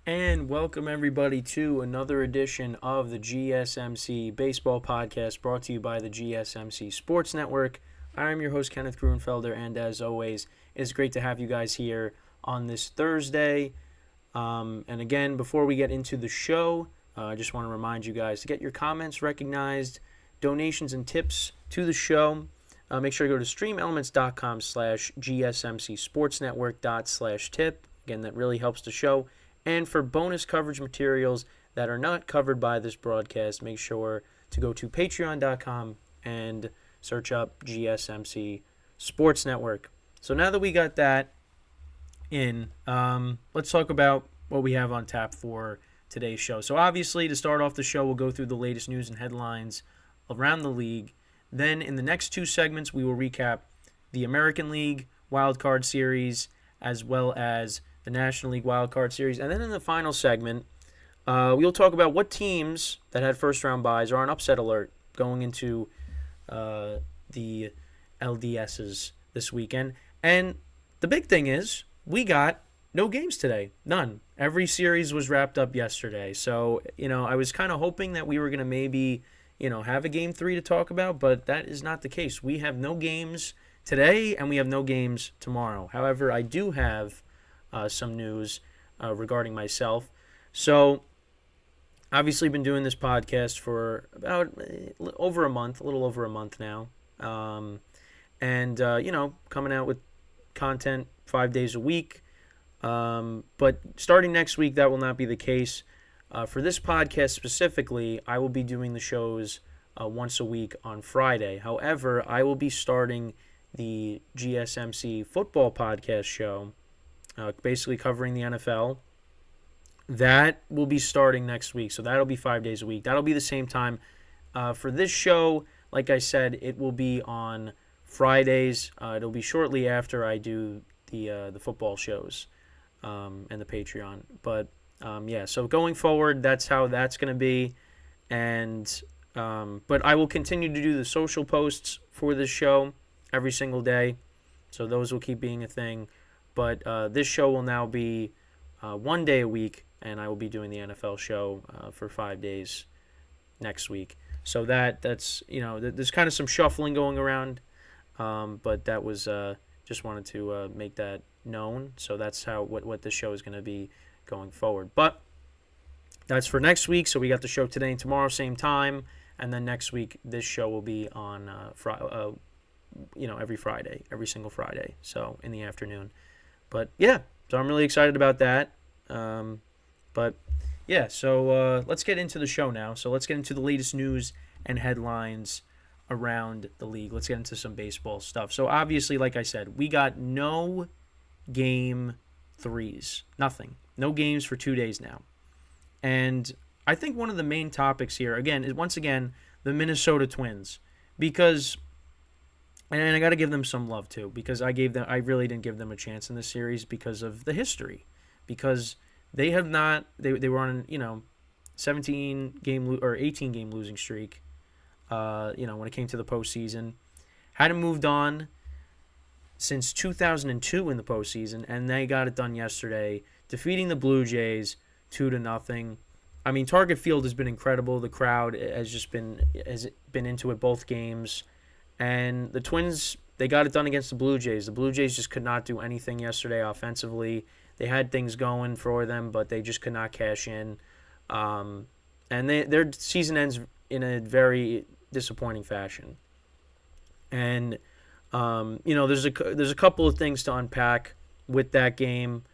And welcome everybody to another edition of the GSMC Baseball Podcast brought to you by the GSMC Sports Network. I'm your host, Kenneth Grunfelder, and as always, it's great to have you guys here on this Thursday. And again, before we get into the show, I just want to remind you guys to get your comments recognized, donations and tips to the show. Make sure to go to streamelements.com/gsmcsportsnetwork./tip. Again, that really helps the show. And for bonus coverage materials that are not covered by this broadcast, make sure to go to patreon.com and search up GSMC Sports Network. So now that we got that in, let's talk about what we have on tap for today's show. So obviously, to start off the show, we'll go through the latest news and headlines around the league. Then in the next two segments, we will recap the American League Wild Card Series as well as the National League Wild Card Series. And then in the final segment, we'll talk about what teams that had first-round byes are on upset alert going into the LDSs this weekend. And the big thing is we got no games today. None. Every series was wrapped up yesterday. So, I was kind of hoping that we were going to maybe, have a Game 3 to talk about, but that is not the case. We have no games today, and we have no games tomorrow. However, I do have some news regarding myself. So, obviously been doing this podcast for about over a month, a little over a month now. Coming out with content 5 days a week. But starting next week, that will not be the case. For this podcast specifically, I will be doing the shows once a week on Friday. However, I will be starting the GSMC football podcast show, basically covering the NFL. That will be starting next week, so that'll be 5 days a week. That'll be the same time. For this show, like I said, it will be on Fridays. It'll be shortly after I do the football shows and the Patreon. But, so going forward, that's how that's going to be. And but I will continue to do the social posts for this show every single day, so those will keep being a thing. But this show will now be 1 day a week, and I will be doing the NFL show for 5 days next week. So that's there's kind of some shuffling going around, but that was just wanted to make that known. So that's what the show is going to be going forward. But that's for next week. So we got the show today and tomorrow, same time, and then next week this show will be on every Friday, every single Friday, so in the afternoon. But yeah, so I'm really excited about that. So let's get into the show now. So let's get into the latest news and headlines around the league. Let's get into some baseball stuff. So obviously, like I said, we got no Game 3s. Nothing. No games for 2 days now. And I think one of the main topics here, again, is once again the Minnesota Twins. Because, and I got to give them some love too, because I really didn't give them a chance in this series because of the history. Because they have not, they were on, 18 game losing streak, when it came to the postseason. Hadn't moved on since 2002 in the postseason, and they got it done yesterday, defeating the Blue Jays 2-0. I mean, Target Field has been incredible. The crowd has been into it both games. And the Twins, they got it done against the Blue Jays. The Blue Jays just could not do anything yesterday offensively. They had things going for them, but they just could not cash in. And their season ends in a very disappointing fashion. And, there's a couple of things to unpack with that game.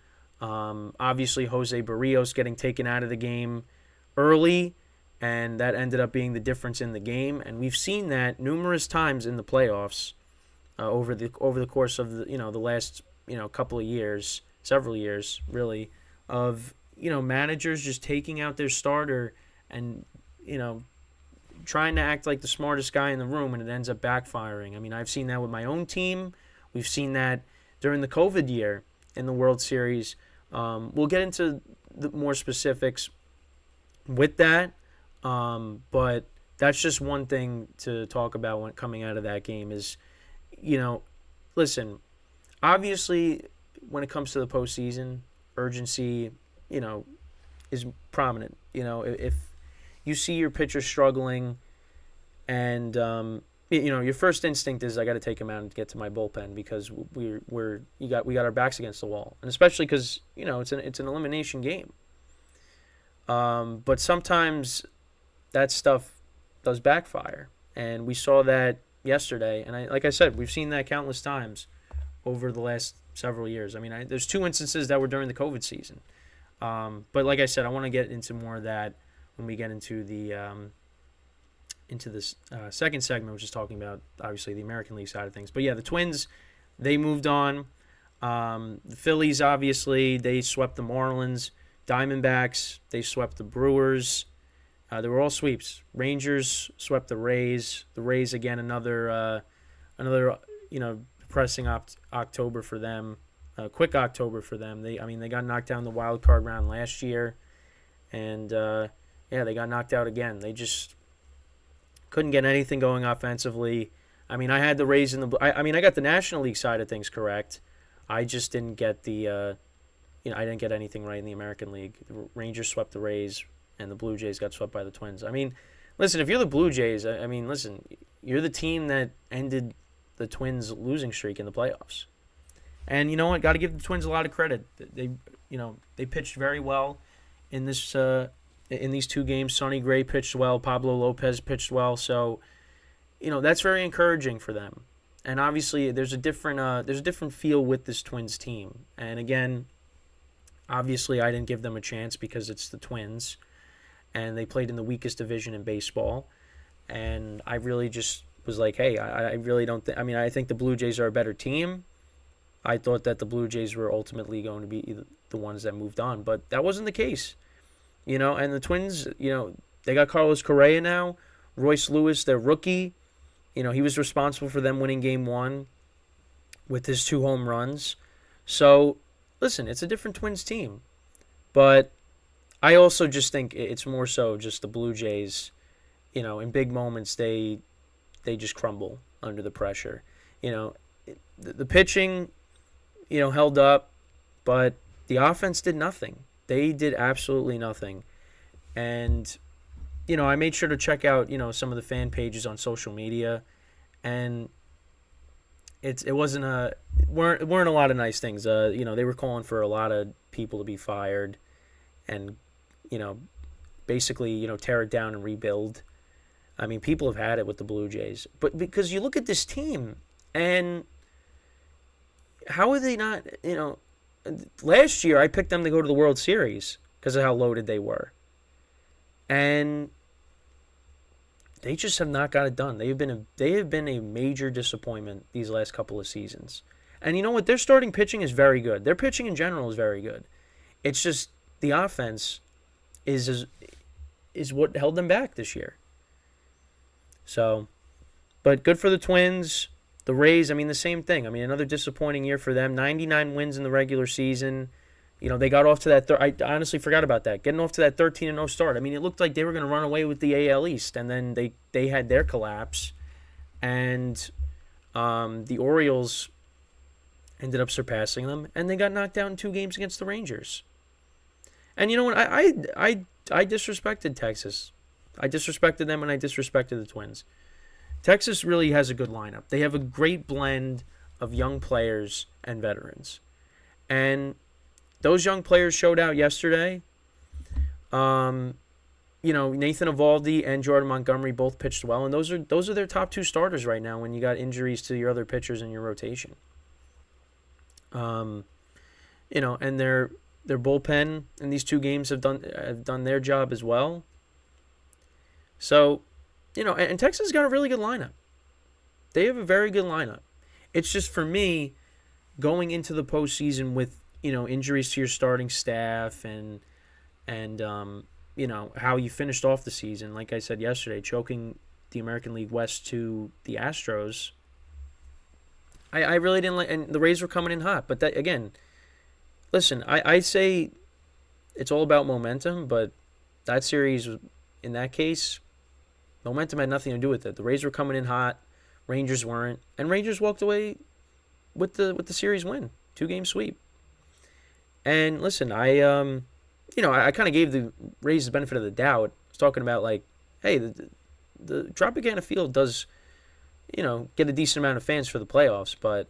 Obviously, Jose Barrios getting taken out of the game early, and that ended up being the difference in the game. And we've seen that numerous times in the playoffs over the course of the last couple of years, several years really, of managers just taking out their starter and trying to act like the smartest guy in the room, and it ends up backfiring. I mean, I've seen that with my own team. We've seen that during the COVID year in the World Series. We'll get into the more specifics with that, but that's just one thing to talk about when coming out of that game is, listen, obviously when it comes to the postseason, urgency, is prominent. If you see your pitcher struggling, and your first instinct is I got to take him out and get to my bullpen because we got our backs against the wall, and especially because it's an elimination game. But sometimes that stuff does backfire, and we saw that yesterday. And like I said, we've seen that countless times over the last several years. I mean, there's 2 instances that were during the COVID season. But like I said, I want to get into more of that when we get into this second segment, which is talking about, obviously, the American League side of things. But yeah, the Twins, they moved on. The Phillies, obviously, they swept the Marlins. Diamondbacks, they swept the Brewers. They were all sweeps. Rangers swept the Rays. The Rays, again, another depressing October for them. Quick October for them. They got knocked down the wild card round last year, and they got knocked out again. They just couldn't get anything going offensively. I mean, I had the Rays in the. I got the National League side of things correct. I just didn't get the. I didn't get anything right in the American League. The Rangers swept the Rays, and the Blue Jays got swept by the Twins. I mean, listen, if you're the Blue Jays, you're the team that ended the Twins' losing streak in the playoffs. And you know what? Got to give the Twins a lot of credit. They pitched very well in these 2 games. Sonny Gray pitched well. Pablo Lopez pitched well. So, that's very encouraging for them. And obviously, there's a different feel with this Twins team. And again, obviously, I didn't give them a chance because it's the Twins, and they played in the weakest division in baseball. And I really just was like, hey, I really don't think. I think the Blue Jays are a better team. I thought that the Blue Jays were ultimately going to be the ones that moved on, but that wasn't the case. And the Twins, they got Carlos Correa now, Royce Lewis, their rookie. He was responsible for them winning Game 1 with his 2 home runs. So, listen, it's a different Twins team. But I also just think it's more so just the Blue Jays, in big moments, they just crumble under the pressure. The pitching, held up, but the offense did nothing. They did absolutely nothing. And, I made sure to check out, some of the fan pages on social media, and it weren't a lot of nice things. They were calling for a lot of people to be fired and, basically, tear it down and rebuild. I mean, people have had it with the Blue Jays. But because you look at this team, and how are they not, last year I picked them to go to the World Series because of how loaded they were. And they just have not got it done. They have been a major disappointment these last couple of seasons. And you know what? Their starting pitching is very good. Their pitching in general is very good. It's just the offense is what held them back this year. So, but good for the Twins. The Rays, the same thing. Another disappointing year for them. 99 wins in the regular season. They got off to that. I honestly forgot about that. Getting off to that 13-0 start. It looked like they were going to run away with the AL East, and then they had their collapse, and the Orioles ended up surpassing them, and they got knocked out in 2 games against the Rangers. And you know what? I disrespected Texas. I disrespected them, and I disrespected the Twins. Texas really has a good lineup. They have a great blend of young players and veterans. And those young players showed out yesterday. Nathan Eovaldi and Jordan Montgomery both pitched well, and those are their top 2 starters right now when you got injuries to your other pitchers in your rotation. And their bullpen in these 2 games have done their job as well. So, and Texas got a really good lineup. They have a very good lineup. It's just, for me, going into the postseason with, injuries to your starting staff and how you finished off the season, like I said yesterday, choking the American League West to the Astros, I really didn't like, and the Rays were coming in hot. But that, again, listen, I say it's all about momentum, but that series, in that case, momentum had nothing to do with it. The Rays were coming in hot, Rangers weren't, and Rangers walked away with the series win, 2-game sweep. And listen, I I kind of gave the Rays the benefit of the doubt. I was talking about like, hey, the Tropicana Field does, get a decent amount of fans for the playoffs, but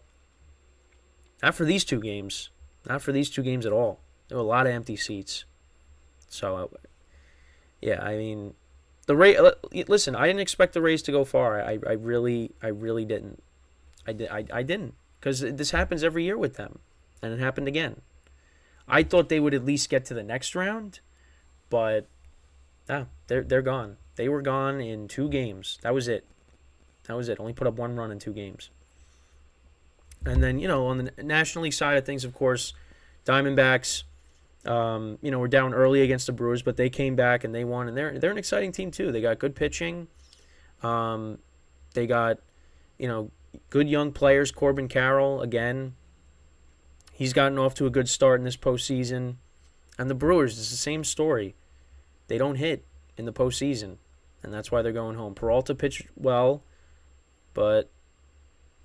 not for these two games. Not for these two games at all. There were a lot of empty seats. So, yeah, I mean, listen, I didn't expect the Rays to go far. I really didn't. I didn't, because this happens every year with them, and it happened again. I thought they would at least get to the next round, but they're gone. They were gone in 2 games. That was it. Only put up 1 run in 2 games. And then, on the National League side of things, of course, Diamondbacks, were down early against the Brewers, but they came back and they won. And they're an exciting team too. They got good pitching. They got, good young players. Corbin Carroll, again, he's gotten off to a good start in this postseason. And the Brewers, it's the same story. They don't hit in the postseason, and that's why they're going home. Peralta pitched well, but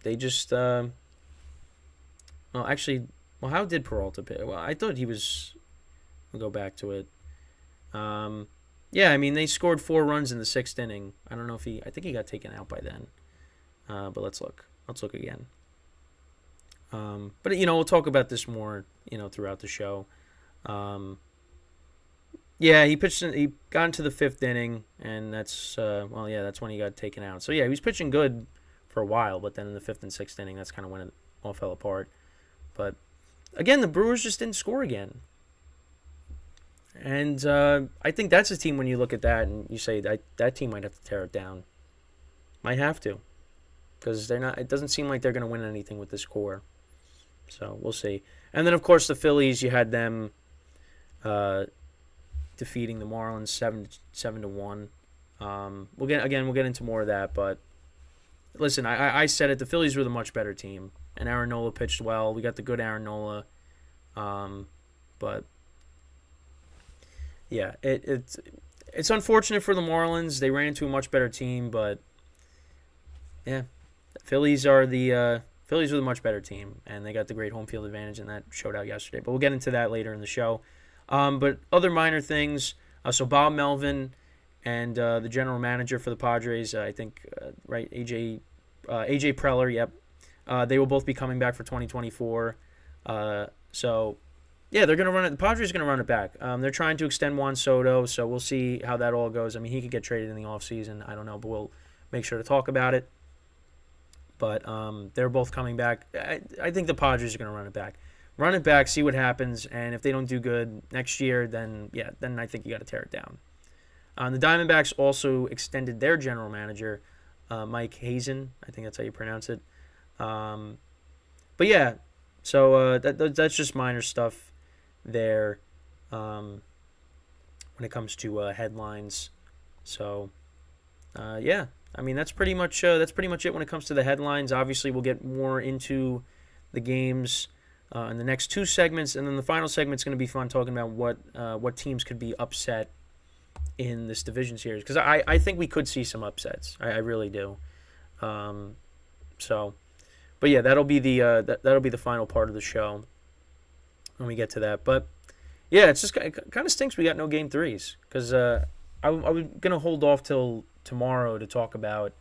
they just how did Peralta pitch? Well, I thought he was. We'll go back to it. They scored 4 runs in the 6th inning. I don't know if I think he got taken out by then. But let's look. Let's look again. But we'll talk about this more, throughout the show. He pitched. He got into the 5th inning, and that's that's when he got taken out. So he was pitching good for a while, but then in the 5th and 6th inning, that's kind of when it all fell apart. But again, the Brewers just didn't score again. And I think that's a team, when you look at that and you say that team might have to tear it down. Might have to. Because they're not. It doesn't seem like they're going to win anything with this core. So we'll see. And then, of course, the Phillies, you had them defeating the Marlins 7-1. We'll get into more of that, but listen, I said it. The Phillies were the much better team, and Aaron Nola pitched well. We got the good Aaron Nola, but yeah, it's unfortunate for the Marlins. They ran into a much better team, but yeah, the Phillies are the much better team, and they got the great home field advantage, and that showed out yesterday. But we'll get into that later in the show. But other minor things. So Bob Melvin and the general manager for the Padres, I think, right, AJ Preller, yep. They will both be coming back for 2024. So, yeah, they're going to run it. The Padres are going to run it back. They're trying to extend Juan Soto, so we'll see how that all goes. I mean, he could get traded in the offseason. I don't know, but we'll make sure to talk about it. But they're both coming back. I think the Padres are going to run it back. Run it back, see what happens, and if they don't do good next year, then I think you got to tear it down. The Diamondbacks also extended their general manager, Mike Hazen. I think that's how you pronounce it. But yeah, so that's just minor stuff there when it comes to headlines. So yeah, I mean that's pretty much it when it comes to the headlines. Obviously, we'll get more into the games in the next 2 segments, and then the final segment's going to be fun, talking about what teams could be upset in this division series, because I think we could see some upsets. I really do. So, but yeah, that'll be the final part of the show when we get to that. But yeah, it's just kind of stinks we got no game 3s, because I was gonna hold off till tomorrow to talk about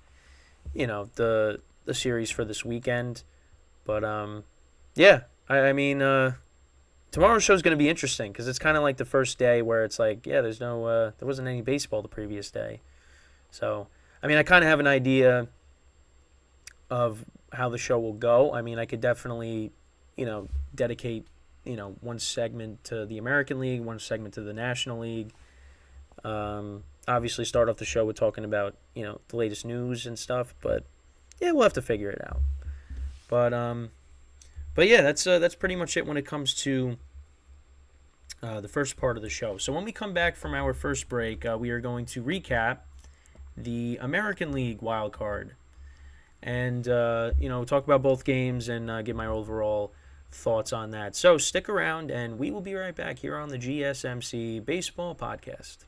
the series for this weekend. But yeah, I mean tomorrow's show is going to be interesting, because it's kind of like the first day where it's like, yeah, there wasn't any baseball the previous day. So, I mean, I kind of have an idea of how the show will go. I mean, I could definitely, dedicate, one segment to the American League, one segment to the National League. Obviously start off the show with talking about, the latest news and stuff, but yeah, we'll have to figure it out. But yeah, that's pretty much it when it comes to the first part of the show. So when we come back from our first break, we are going to recap the American League wild card, and talk about both games and give my overall thoughts on that. So stick around, and we will be right back here on the GSMC Baseball Podcast.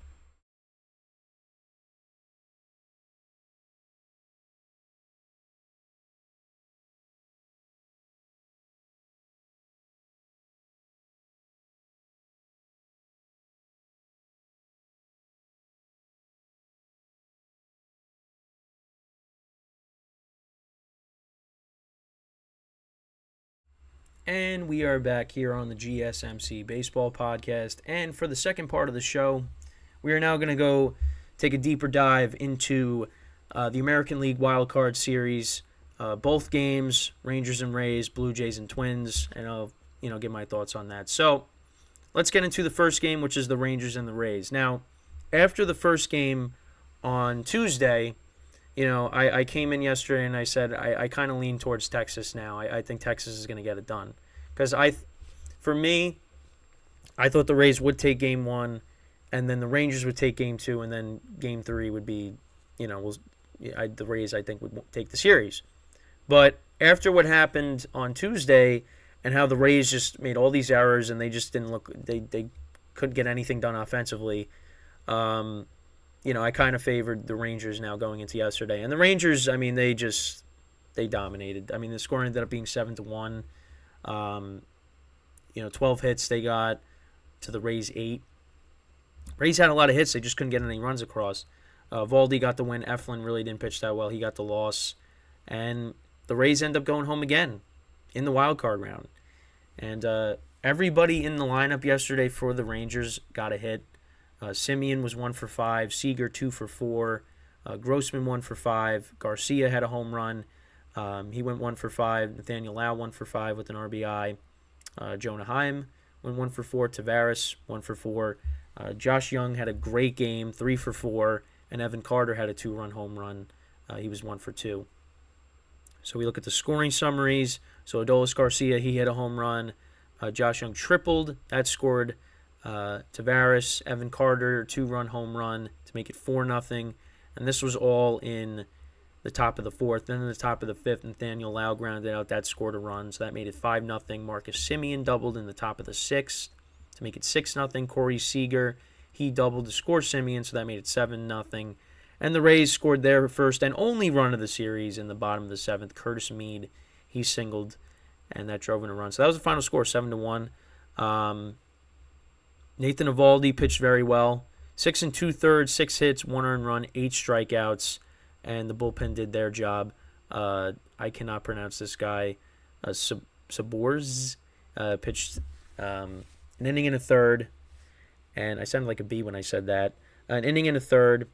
And we are back here on the GSMC Baseball Podcast. And for the second part of the show, we are now going to go take a deeper dive into the American League Wild Card Series. Both games, Rangers and Rays, Blue Jays and Twins, and I'll give my thoughts on that. So let's get into the first game, which is the Rangers and the Rays. Now, after the first game on Tuesday, I came in yesterday and I said I kind of lean towards Texas now. I think Texas is going to get it done. Because for me, I thought the Rays would take game 1, and then the Rangers would take game 2, and then game 3 would be, the Rays, I think, would take the series. But after what happened on Tuesday and how the Rays just made all these errors and they just didn't look, they couldn't get anything done offensively, I kind of favored the Rangers now going into yesterday. And the Rangers, they dominated. The score ended up being 7-1. 12 hits they got to the Rays 8. Rays had a lot of hits. They just couldn't get any runs across. Valdi got the win. Eflin really didn't pitch that well. He got the loss. And the Rays end up going home again in the wild card round. And everybody in the lineup yesterday for the Rangers got a hit. Simeon was 1 for 5. Seager 2 for 4. Grossman 1 for 5. Garcia had a home run. He went 1 for 5. Nathaniel Lau 1 for 5 with an RBI. Jonah Heim went 1 for 4. Tavares 1 for 4. Josh Young had a great game, 3 for 4. And Evan Carter had a 2-run home run. He was 1 for 2. So we look at the scoring summaries. So Adolis Garcia, he hit a home run. Josh Young tripled. That scored Tavares. Evan Carter, 2-run home run to make it 4-0. And this was all in the top of the 4th. Then in the top of the 5th, Nathaniel Lau grounded out. That scored a run, so that made it 5-0. Marcus Simeon doubled in the top of the 6th to make it 6-0. Corey Seager, he doubled to score Simeon, so that made it 7-0. And the Rays scored their first and only run of the series in the bottom of the 7th. Curtis Mead, he singled, and that drove in a run. So that was the final score, 7-1. Nathan Eovaldi pitched very well. 6 2/3, 6 hits, 1 earned run, 8 strikeouts, and the bullpen did their job. I cannot pronounce this guy. Sabors pitched an inning and a third, and I sounded like a B when I said that. An inning and a third,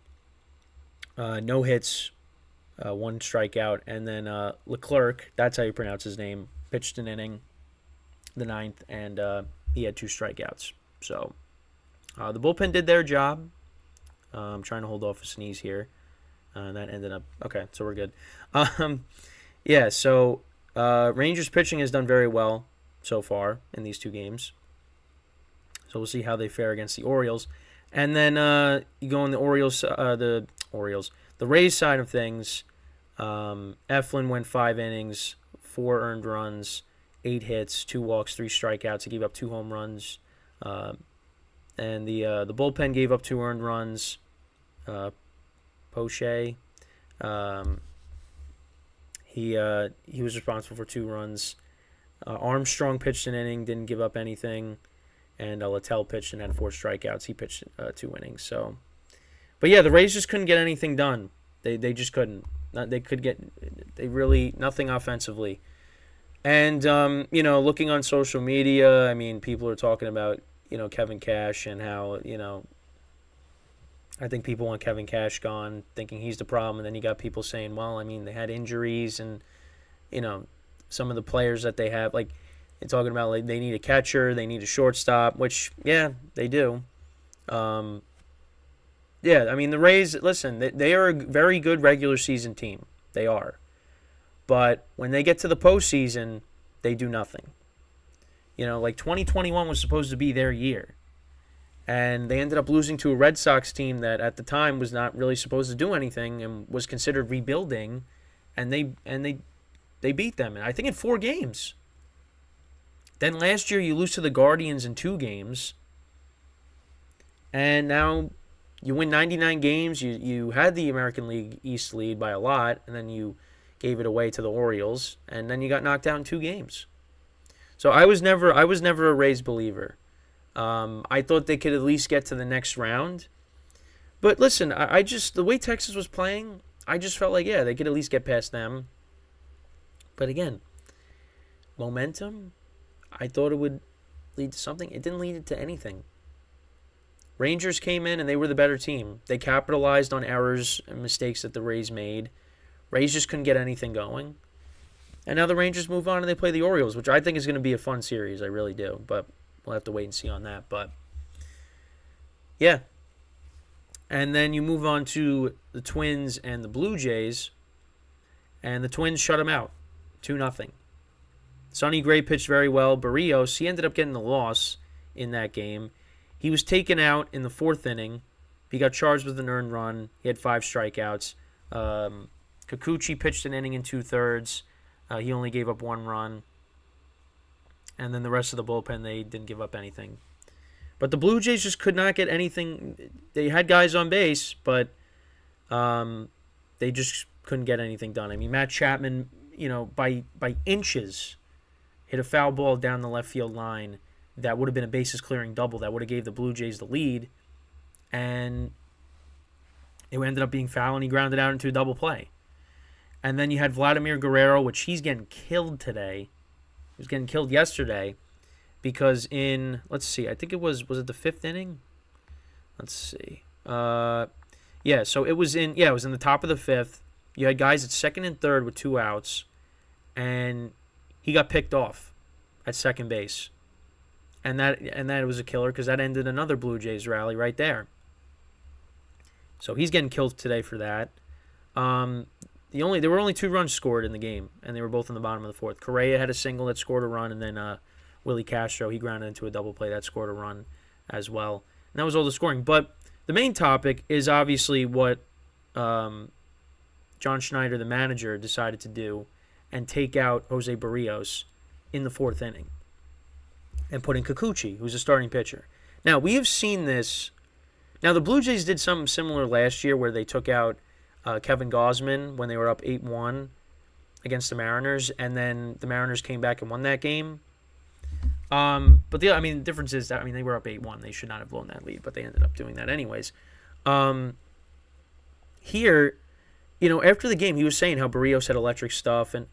no hits, 1 strikeout, and then Leclerc, that's how you pronounce his name, pitched an inning, the 9th, and he had 2 strikeouts. So the bullpen did their job. I'm trying to hold off a sneeze here. That ended up okay, so we're good. So Rangers pitching has done very well so far in these 2 games. So we'll see how they fare against the Orioles. And then you go on the the Rays side of things. Eflin went 5 innings, 4 earned runs, 8 hits, 2 walks, 3 strikeouts. He gave up 2 home runs. And the bullpen gave up 2 earned runs. Poche, he was responsible for 2 runs. Armstrong pitched an inning, didn't give up anything. And Littell pitched and had 4 strikeouts. He pitched 2 innings. So, but yeah, the Rays just couldn't get anything done. They just couldn't. They really nothing offensively. And looking on social media, people are talking about Kevin Cash and how I think people want Kevin Cash gone, thinking he's the problem. And then you got people saying, well, they had injuries and some of the players that they have, like. They're talking about like they need a catcher, they need a shortstop, which, yeah, they do. The Rays, listen, they are a very good regular season team. They are. But when they get to the postseason, they do nothing. 2021 was supposed to be their year. And they ended up losing to a Red Sox team that at the time was not really supposed to do anything and was considered rebuilding. And they beat them, and I think in 4 games. Then last year you lose to the Guardians in 2 games. And now you win 99 games. You had the American League East lead by a lot, and then you gave it away to the Orioles, and then you got knocked out in 2 games. So I was never a Rays believer. I thought they could at least get to the next round. But listen, I just the way Texas was playing, I just felt like, yeah, they could at least get past them. But again, momentum, I thought it would lead to something. It didn't lead to anything. Rangers came in and they were the better team. They capitalized on errors and mistakes that the Rays made. Rays just couldn't get anything going. And now the Rangers move on and they play the Orioles, which I think is going to be a fun series. I really do. But we'll have to wait and see on that. But, yeah. And then you move on to the Twins and the Blue Jays. And the Twins shut them out. 2-0. Sonny Gray pitched very well. Barrios, he ended up getting the loss in that game. He was taken out in the 4th inning. He got charged with an earned run. He had 5 strikeouts. Kikuchi pitched an inning and 2/3. He only gave up 1 run. And then the rest of the bullpen, they didn't give up anything. But the Blue Jays just could not get anything. They had guys on base, but they just couldn't get anything done. I mean, Matt Chapman, by inches, hit a foul ball down the left field line that would have been a bases-clearing double. That would have gave the Blue Jays the lead. And it ended up being foul, and he grounded out into a double play. And then you had Vladimir Guerrero, which he's getting killed today. He was getting killed yesterday because let's see, I think it was it the 5th inning? Let's see. So it was in the top of the 5th. You had guys at 2nd and 3rd with 2 outs, and he got picked off at second base. And that was a killer because that ended another Blue Jays rally right there. So he's getting killed today for that. There were only 2 runs scored in the game, and they were both in the bottom of the 4th. Correa had a single that scored a run, and then Willie Castro, he grounded into a double play that scored a run as well. And that was all the scoring. But the main topic is obviously what John Schneider, the manager, decided to do and take out Jose Barrios in the 4th inning and put in Kikuchi, who's a starting pitcher. Now, we have seen this. Now, the Blue Jays did something similar last year where they took out Kevin Gausman when they were up 8-1 against the Mariners, and then the Mariners came back and won that game. But the difference is that they were up 8-1. They should not have blown that lead, but they ended up doing that anyways. Here, after the game, he was saying how Barrios had electric stuff, and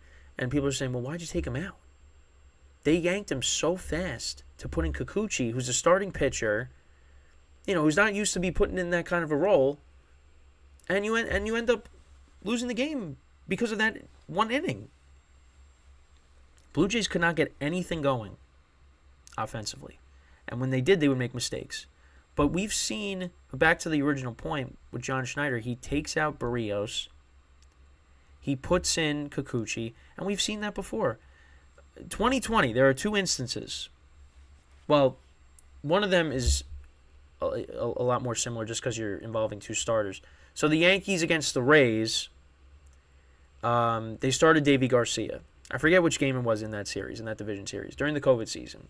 people are saying, well, why'd you take him out? They yanked him so fast to put in Kikuchi, who's a starting pitcher, who's not used to be putting in that kind of a role, and you end up losing the game because of that 1 inning. Blue Jays could not get anything going offensively, and when they did, they would make mistakes. But we've seen, back to the original point with John Schneider, he takes out Barrios, he puts in Kikuchi, and we've seen that before. 2020, there are 2 instances. Well, one of them is a lot more similar just because you're involving 2 starters. So the Yankees against the Rays, they started Davy Garcia. I forget which game it was in that series, in that division series, during the COVID season.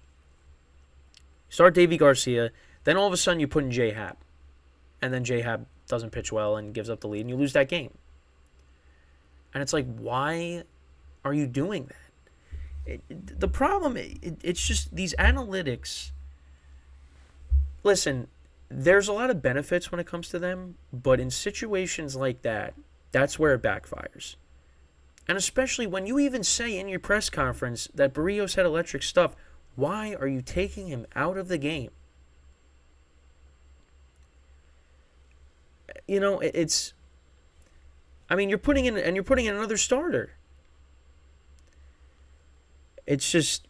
Start Davy Garcia, then all of a sudden you put in J-Hap. And then J-Hap doesn't pitch well and gives up the lead, and you lose that game. And it's like, why are you doing that? The problem, it's just these analytics. Listen, there's a lot of benefits when it comes to them, but in situations like that, that's where it backfires. And especially when you even say in your press conference that Barrios had electric stuff, why are you taking him out of the game? It's. You're putting in another starter. It's just,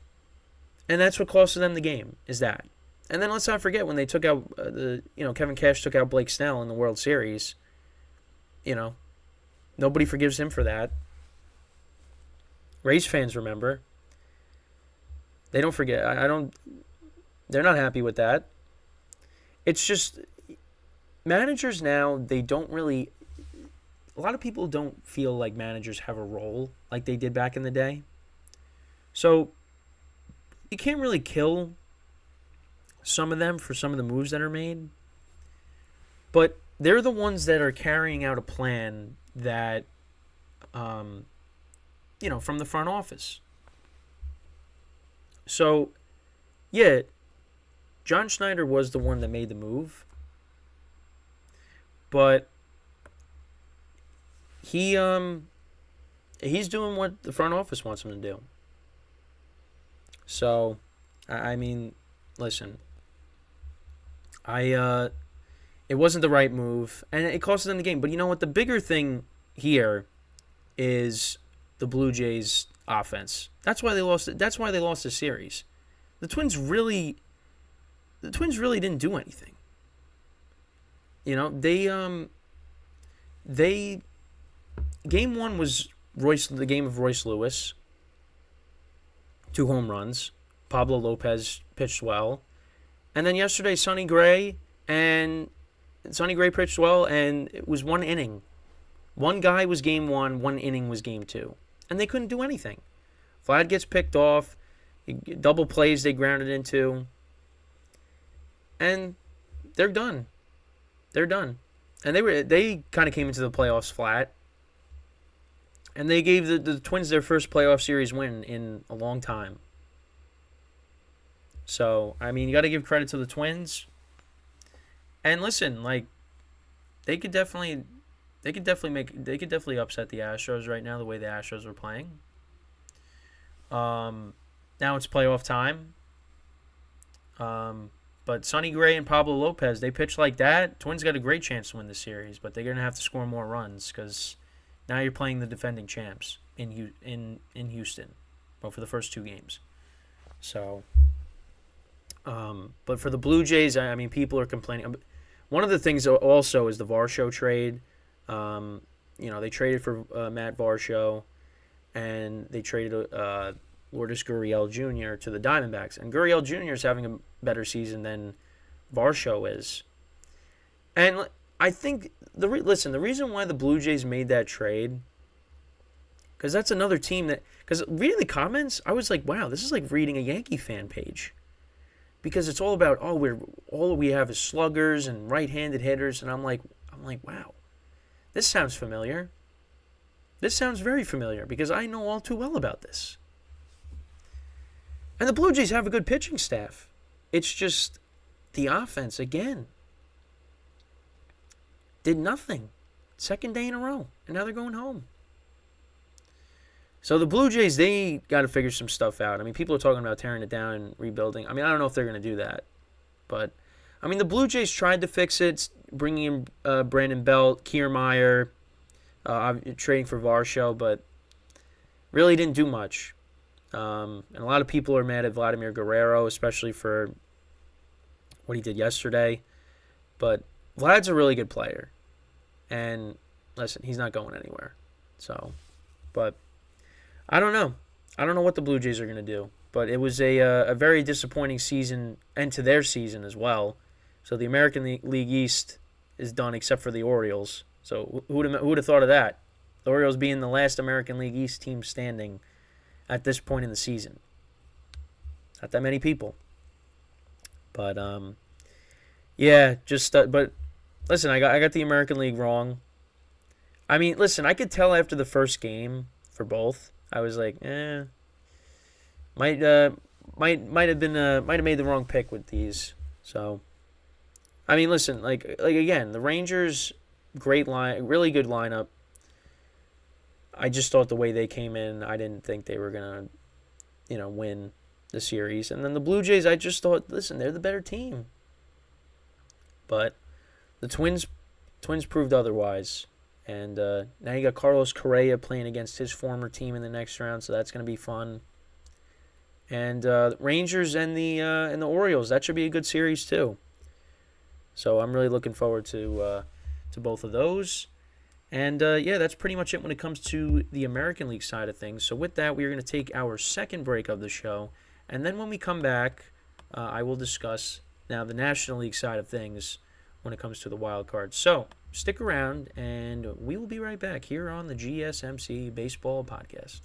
and that's what cost them the game, is that. And then let's not forget when they took out Kevin Cash took out Blake Snell in the World Series. Nobody forgives him for that. Rays fans remember. They don't forget. They're not happy with that. It's just managers now, they don't really. A lot of people don't feel like managers have a role like they did back in the day. So you can't really kill some of them for some of the moves that are made. But they're the ones that are carrying out a plan that, from the front office. So, yeah, John Schneider was the one that made the move. But he's doing what the front office wants him to do. So, I mean, listen, I it wasn't the right move, and it cost them the game. But you know what? The bigger thing here is the Blue Jays offense. That's why they lost. That's why they lost the series. The Twins really, the Twins really didn't do anything. You know, they game one was the game of Royce Lewis, 2 home runs. Pablo Lopez pitched well, and then yesterday and Sonny Gray pitched well, and it was 1 inning. One guy was game 1 inning was game 2, and they couldn't do anything. Vlad gets picked off, double plays they grounded into, and they're done. They're done, and they kind of came into the playoffs flat, and they gave the Twins their first playoff series win in a long time. So I mean, you got to give credit to the Twins. And listen, like they could definitely they could definitely upset the Astros right now the way the Astros are playing. Now it's playoff time. But Sonny Gray and Pablo Lopez, they pitch like that. Twins got a great chance to win the series, but they're gonna have to score more runs because now you're playing the defending champs in Houston, well, for the first 2 games. So, but for the Blue Jays, I mean, people are complaining. One of the things also is the Varsho trade. They traded for Matt Varsho, and they traded Lourdes Gurriel Jr. to the Diamondbacks. And Gurriel Jr. is having a better season than Varsho is. And I think, the reason why the Blue Jays made that trade, because that's another team that, because reading the comments, I was like, wow, this is like reading a Yankee fan page. Because it's all about, all we have is sluggers and right-handed hitters. And I'm like, wow, this sounds familiar. This sounds very familiar because I know all too well about this. And the Blue Jays have a good pitching staff. It's just the offense, again, did nothing. Second day in a row. And now they're going home. So the Blue Jays, they got to figure some stuff out. I mean, people are talking about tearing it down and rebuilding. I mean, I don't know if they're going to do that. But, I mean, the Blue Jays tried to fix it, bringing in Brandon Belt, Kiermaier, trading for Varsho, but really didn't do much. And a lot of people are mad at Vladimir Guerrero, especially for what he did yesterday. But Vlad's a really good player. And, listen, he's not going anywhere. So, but I don't know. I don't know what the Blue Jays are going to do. But it was a very disappointing season, end to their season as well. So the American League East is done except for the Orioles. So who would have thought of that? The Orioles being the last American League East team standing at this point in the season. Not that many people. But, but listen, I got the American League wrong. I mean, listen, I could tell after the first game for both. I was like, might have made the wrong pick with these. So, I mean, listen, like again, the Rangers, great really good lineup. I just thought the way they came in, I didn't think they were gonna, win the series. And then the Blue Jays, I just thought, listen, they're the better team. But the Twins proved otherwise. And now you got Carlos Correa playing against his former team in the next round, so that's going to be fun. And Rangers and the Orioles, that should be a good series too. So I'm really looking forward to both of those. And that's pretty much it when it comes to the American League side of things. So with that, we are going to take our second break of the show, and then when we come back, I will discuss now the National League side of things when it comes to the wild card. So stick around, and we will be right back here on the GSMC Baseball Podcast.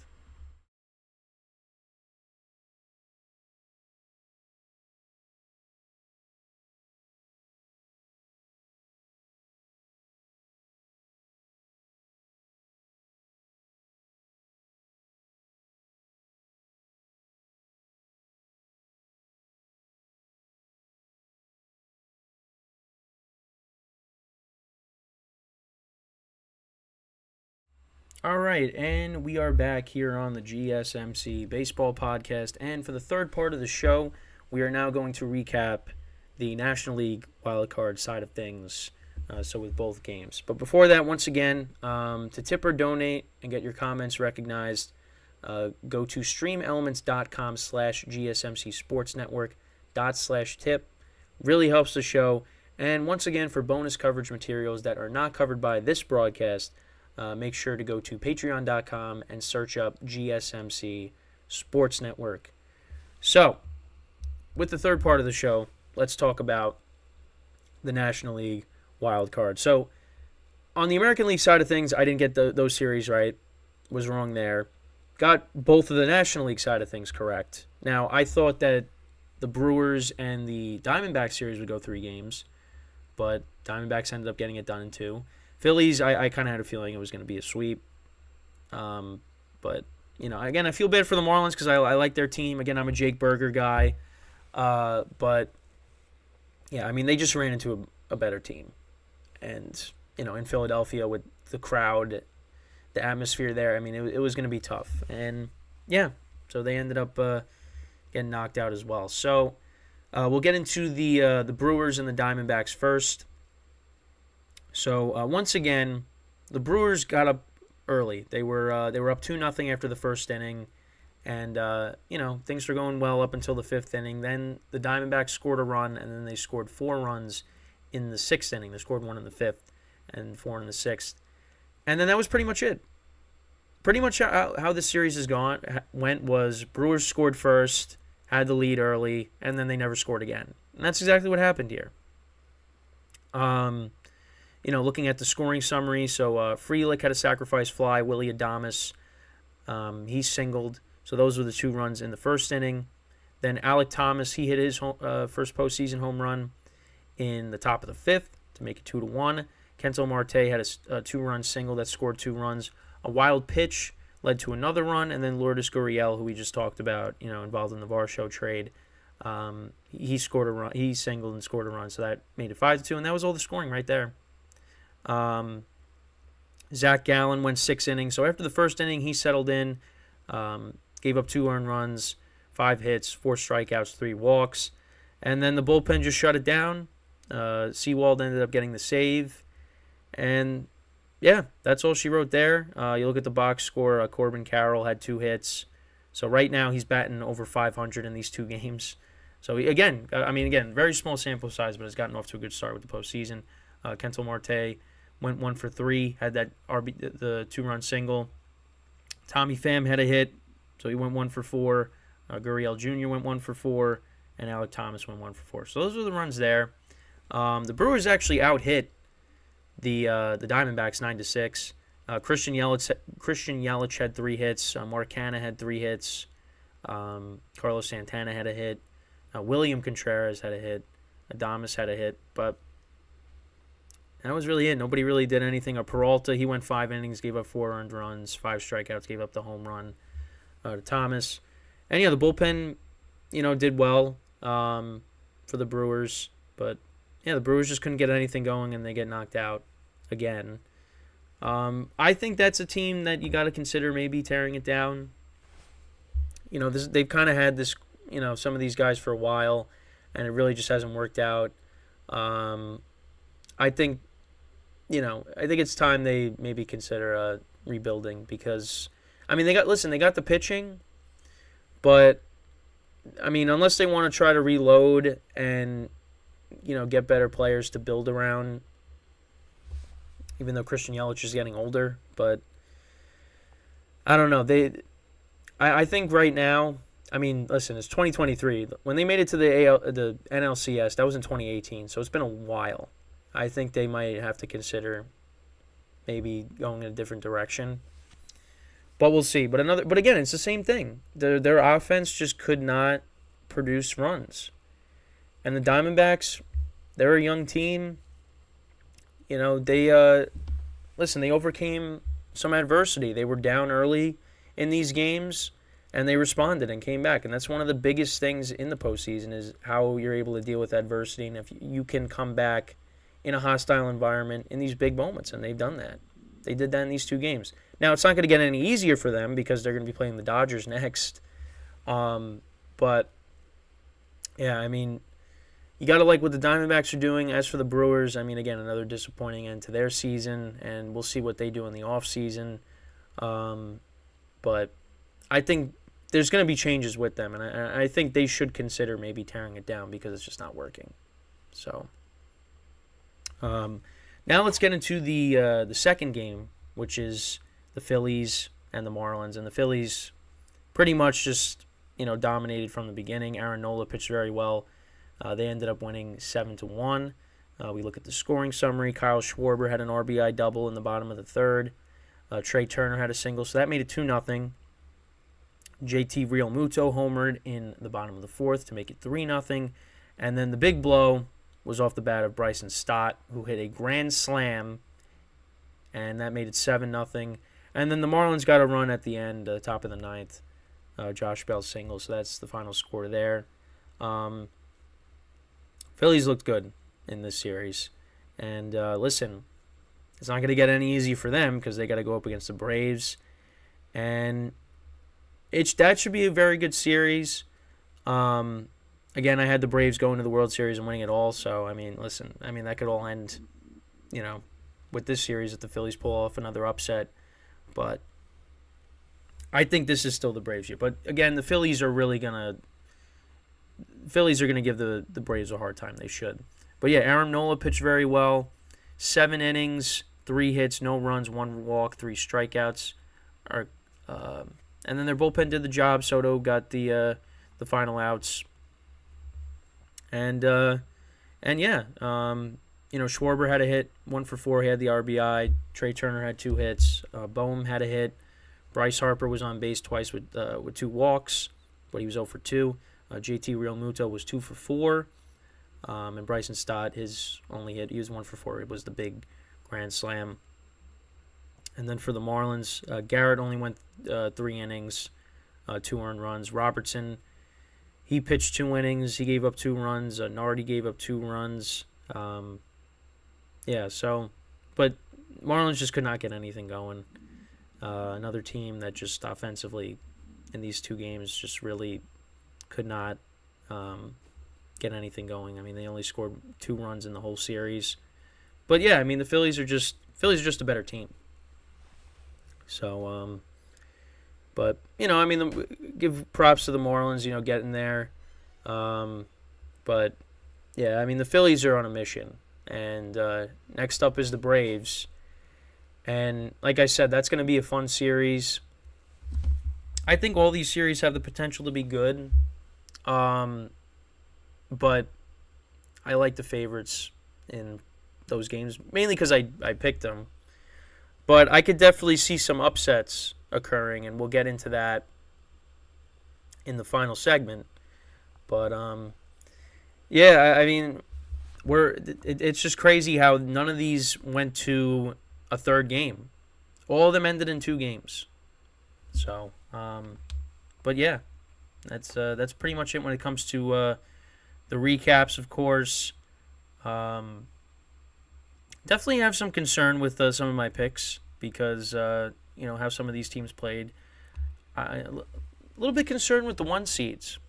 All right, and we are back here on the GSMC Baseball Podcast. And for the third part of the show, we are now going to recap the National League wildcard side of things, so with both games. But before that, once again, to tip or donate and get your comments recognized, go to streamelements.com/gsmcsportsnetwork./tip. Really helps the show. And once again, for bonus coverage materials that are not covered by this broadcast, make sure to go to patreon.com and search up GSMC Sports Network. So, with the third part of the show, let's talk about the National League wild card. So, on the American League side of things, I didn't get those series right. Was wrong there. Got both of the National League side of things correct. Now, I thought that the Brewers and the Diamondbacks series would go 3 games, but Diamondbacks ended up getting it done in 2. Phillies, I kind of had a feeling it was going to be a sweep. But, again, I feel bad for the Marlins because I like their team. Again, I'm a Jake Berger guy. But, yeah, they just ran into a better team. And, in Philadelphia with the crowd, the atmosphere there, it was going to be tough. And, yeah, so they ended up getting knocked out as well. So, we'll get into the Brewers and the Diamondbacks first. So, once again, the Brewers got up early. They were up 2-0 after the first inning. And, things were going well up until the 5th inning. Then the Diamondbacks scored a run, and then they scored 4 runs in the 6th inning. They scored 1 in the 5th and 4 in the 6th. And then that was pretty much it. Pretty much how the series went was Brewers scored first, had the lead early, and then they never scored again. And that's exactly what happened here. Looking at the scoring summary, so Frelick had a sacrifice fly. Willy Adames, he singled. So those were the 2 runs in the first inning. Then Alek Thomas, he hit his first postseason home run in the top of the 5th to make it 2-1. Kento Marte had a 2-run single that scored 2 runs. A wild pitch led to another run, and then Lourdes Gurriel, who we just talked about, involved in the Varsho trade, he scored a run. He singled and scored a run, so that made it 5-2, and that was all the scoring right there. Zach Gallen went 6 innings. So after the first inning, he settled in, gave up 2 earned runs, 5 hits, 4 strikeouts, 3 walks, and then the bullpen just shut it down. Sewald ended up getting the save, and yeah, that's all she wrote there. You look at the box score, Corbin Carroll had 2 hits. So right now he's batting over 500 in these 2 games. So again, very small sample size, but has gotten off to a good start with the postseason. Kento Marte went 1 for 3, had that the 2-run single. Tommy Pham had a hit, so he went 1 for 4. Gurriel Jr. went 1 for 4, and Alek Thomas went 1 for 4. So those are the runs there. The Brewers actually out-hit the Diamondbacks 9-6. Christian Yelich had 3 hits. Mark Canha had 3 hits. Carlos Santana had a hit. William Contreras had a hit. Adames had a hit. But that was really it. Nobody really did anything. Peralta, he went 5 innings, gave up 4 earned runs, 5 strikeouts, gave up the home run to Thomas. And yeah, the bullpen, did well for the Brewers. But yeah, the Brewers just couldn't get anything going, and they get knocked out again. I think that's a team that you got to consider maybe tearing it down. They've kind of had this, some of these guys for a while, and it really just hasn't worked out. I think it's time they maybe consider rebuilding because, they got the pitching, but, unless they want to try to reload and, get better players to build around, even though Christian Yelich is getting older, but I don't know. I think right now, listen, it's 2023. When they made it to the NLCS, that was in 2018, so it's been a while. I think they might have to consider maybe going in a different direction. But we'll see. But again, it's the same thing. Their offense just could not produce runs. And the Diamondbacks, they're a young team. They overcame some adversity. They were down early in these games, and they responded and came back. And that's one of the biggest things in the postseason is how you're able to deal with adversity and if you can come back in a hostile environment in these big moments, and they've done that. They did that in these 2 games. Now, it's not going to get any easier for them because they're going to be playing the Dodgers next. But, Yeah, I mean, you got to like what the Diamondbacks are doing. As for the Brewers, I mean, again, another disappointing end to their season, and we'll see what they do in the offseason. But I think there's going to be changes with them, and I think they should consider maybe tearing it down because it's just not working. So now let's get into the second game, which is the Phillies and the Marlins. And the Phillies pretty much just dominated from the beginning. Aaron Nola pitched very well. They ended up winning 7-1. We look at the scoring summary. Kyle Schwarber had an RBI double in the bottom of the third. Trey Turner had a single, so that made it 2-0. JT Realmuto homered in the bottom of the fourth to make it 3-0. And then the big blow was off the bat of Bryson Stott, who hit a grand slam, and that made it 7-0. And then the Marlins got a run at the end, top of the ninth. Josh Bell single, so that's the final score there. Phillies looked good in this series. And listen, it's not going to get any easier for them because they got to go up against the Braves. And that should be a very good series. Again, I had the Braves going to the World Series and winning it all. So, I mean, listen, that could all end, with this series if the Phillies pull off another upset. But I think this is still the Braves year. But, again, the Phillies are really going to give the Braves a hard time. They should. But, yeah, Aaron Nola pitched very well. 7 innings, 3 hits, no runs, 1 walk, 3 strikeouts. And then their bullpen did the job. Soto got the final outs. And yeah, Schwarber had a hit, 1 for 4. He had the RBI. Trey Turner had 2 hits. Boehm had a hit. Bryce Harper was on base twice with 2 walks, but he was 0 for 2. JT Realmuto was 2 for 4. And Bryson Stott, his only hit, he was 1 for 4. It was the big grand slam. And then for the Marlins, Garrett only went 3 innings, 2 earned runs. Robertson, he pitched 2 innings. He gave up 2 runs. Nardi gave up 2 runs. But Marlins just could not get anything going. Another team that just offensively in these 2 games just really could not get anything going. I mean, they only scored 2 runs in the whole series. But yeah, I mean, the Phillies are just a better team. So, give props to the Marlins, getting there. But, yeah, I mean, the Phillies are on a mission. And next up is the Braves. And like I said, that's going to be a fun series. I think all these series have the potential to be good. But I like the favorites in those games, mainly because I picked them. But I could definitely see some upsets occurring, and we'll get into that in the final segment. But yeah, I mean, it's just crazy how none of these went to a third game. All of them ended in 2 games. So, but yeah, that's pretty much it when it comes to the recaps. Of course, definitely have some concern with some of my picks because how some of these teams played. A little bit concerned with the 1 seeds.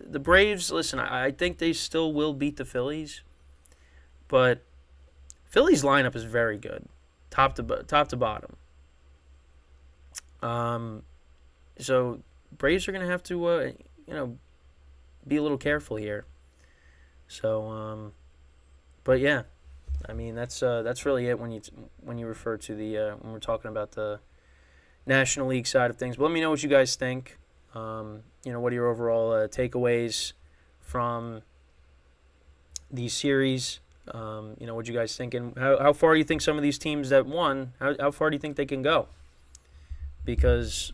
The Braves, listen, I think they still will beat the Phillies, but Phillies lineup is very good, top to bottom. So Braves are going to have to be a little careful here. So but yeah, I mean that's really it when you refer to the when we're talking about the National League side of things. But let me know what you guys think. What are your overall takeaways from these series? What you guys think, and how far do you think some of these teams that won, how far do you think they can go? Because,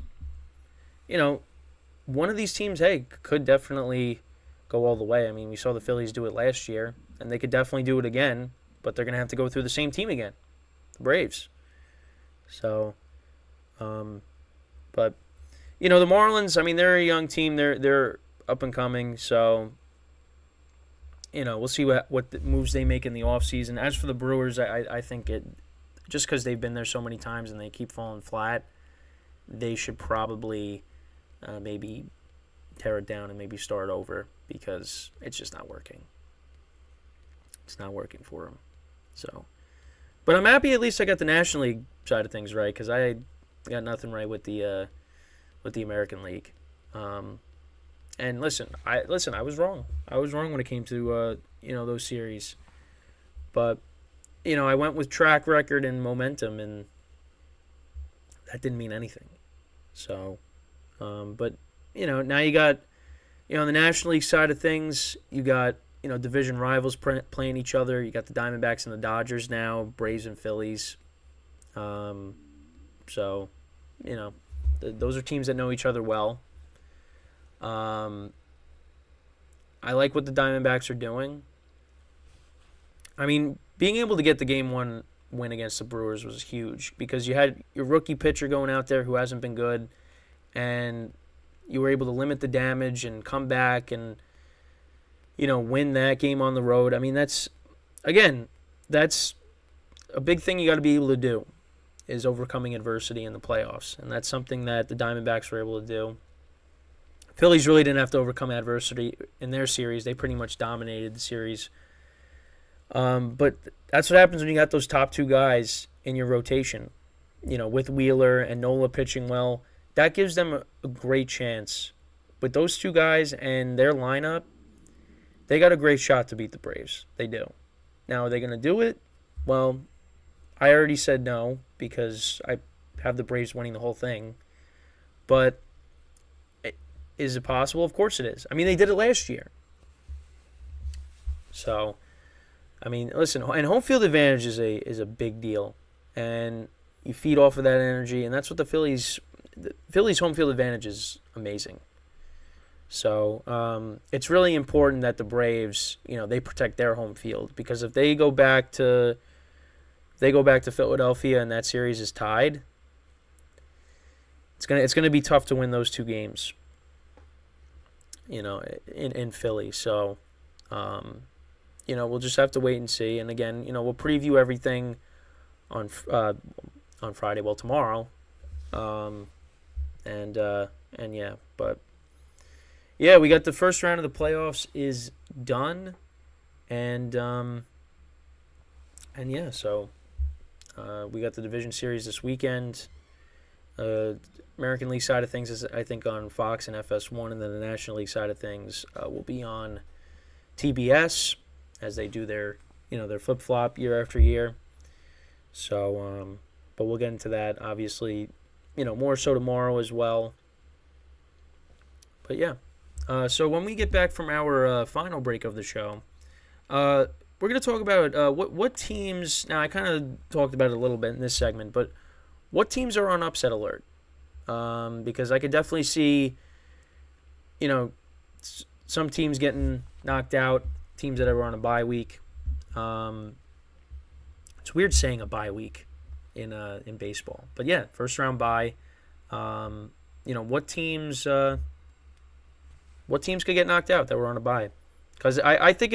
one of these teams, could definitely go all the way. I mean, we saw the Phillies do it last year, and they could definitely do it again, but they're going to have to go through the same team again, the Braves. So, but, the Marlins, I mean, they're a young team. They're up and coming, so, we'll see what the moves they make in the offseason. As for the Brewers, I think just because they've been there so many times and they keep falling flat, they should probably maybe tear it down and maybe start over because it's just not working. It's not working for him. So, but I'm happy at least I got the National League side of things right because I got nothing right with the American League. And listen, I was wrong. I was wrong when it came to those series. But I went with track record and momentum, and that didn't mean anything. So, but now you got on the National League side of things, you got division rivals playing each other. You got the Diamondbacks and the Dodgers now, Braves and Phillies. So, those are teams that know each other well. I like what the Diamondbacks are doing. I mean, being able to get the Game 1 win against the Brewers was huge because you had your rookie pitcher going out there who hasn't been good, and you were able to limit the damage and come back and, win that game on the road. I mean, that's a big thing you got to be able to do is overcoming adversity in the playoffs, and that's something that the Diamondbacks were able to do. Phillies really didn't have to overcome adversity in their series. They pretty much dominated the series. But that's what happens when you got those top two guys in your rotation, with Wheeler and Nola pitching well. That gives them a great chance. With those two guys and their lineup, they got a great shot to beat the Braves. They do. Now, are they going to do it? Well, I already said no because I have the Braves winning the whole thing. But is it possible? Of course it is. I mean, they did it last year. So, I mean, listen, and home field advantage is a big deal. And you feed off of that energy, and that's what the Phillies home field advantage is amazing. So, it's really important that the Braves, they protect their home field because if they go back to Philadelphia and that series is tied, it's gonna be tough to win those two games. In Philly. So, we'll just have to wait and see. And again, we'll preview everything on Friday. Well, tomorrow. And yeah, but yeah, we got the first round of the playoffs is done, and yeah, so we got the division series this weekend. American League side of things is, I think, on Fox and FS1, and then the National League side of things will be on TBS as they do their flip-flop year after year. So, but we'll get into that, obviously, more so tomorrow as well. But yeah, so when we get back from our final break of the show, we're going to talk about what teams. Now, I kind of talked about it a little bit in this segment, but what teams are on upset alert? Because I could definitely see, some teams getting knocked out, teams that are on a bye week. It's weird saying a bye week in baseball, but yeah, first round bye. What teams could get knocked out that were on a bye? Because I think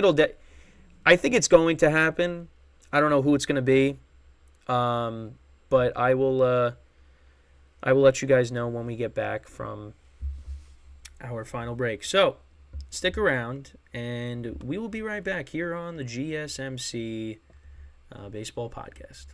I think it's going to happen. I don't know who it's going to be, but I will let you guys know when we get back from our final break. So, stick around, and we will be right back here on the GSMC Baseball Podcast.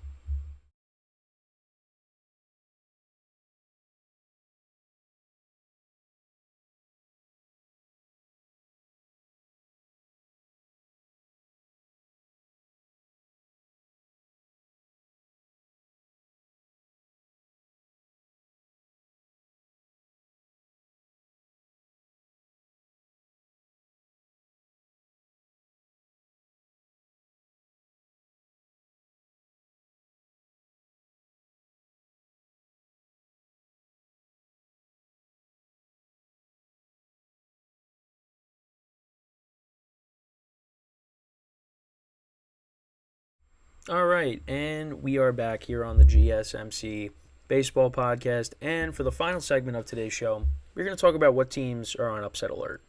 All right, and we are back here on the GSMC Baseball Podcast. And for the final segment of today's show, we're going to talk about what teams are on upset alert